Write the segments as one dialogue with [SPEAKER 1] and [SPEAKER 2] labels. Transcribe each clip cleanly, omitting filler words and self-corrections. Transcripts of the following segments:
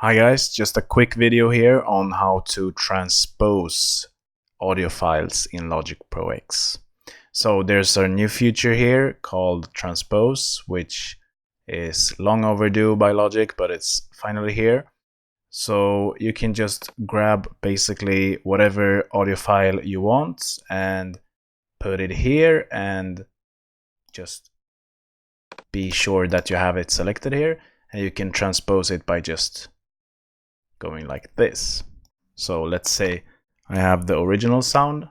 [SPEAKER 1] Hi guys, just a quick video here on how to transpose audio files in Logic Pro X. So there's a new feature here called Transpose, which is long overdue by Logic, but it's finally here. So you can just grab basically whatever audio file you want and put it here and just be sure that you have it selected here, and you can transpose it by just going like this. So let's say I have the original sound,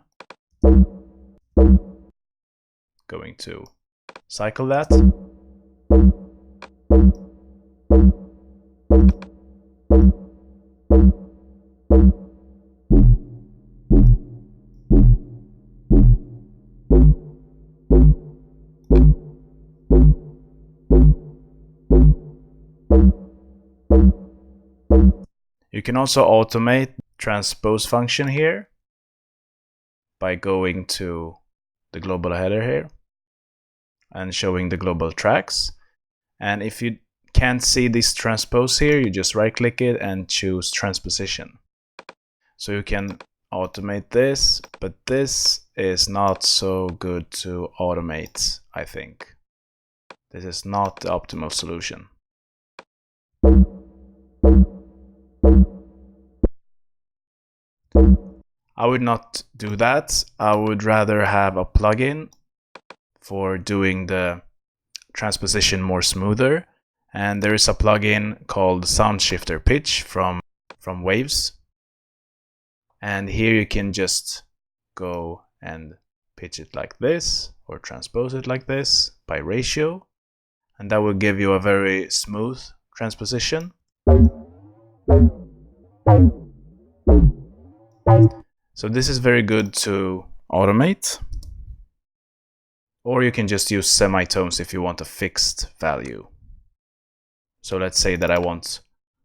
[SPEAKER 1] going to cycle that. You can also automate transpose function here by going to the global header here and showing the global tracks. And if you can't see this transpose here, you just right click it and choose transposition. So you can automate this, but this is not so good to automate, I think. This is not the optimal solution. I would not do that. I would rather have a plugin for doing the transposition more smoother. And there is a plugin called Sound Shifter Pitch from Waves. And here you can just go and pitch it like this or transpose it like this by ratio. And that will give you a very smooth transposition. So this is very good to automate. Or you can just use semitones if you want a fixed value. So let's say that I want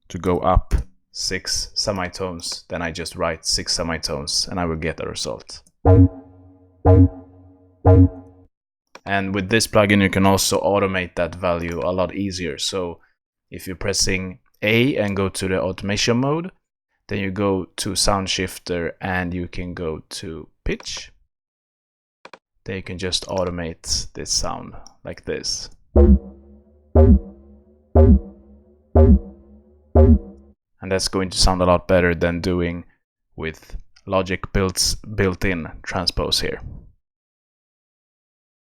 [SPEAKER 1] to go up 6 semitones, then I just write 6 semitones and I will get a result. And with this plugin you can also automate that value a lot easier. So if you're pressing A and go to the automation mode, then you go to Sound Shifter and you can go to Pitch. Then you can just automate this sound like this. And that's going to sound a lot better than doing with Logic built-in transpose here.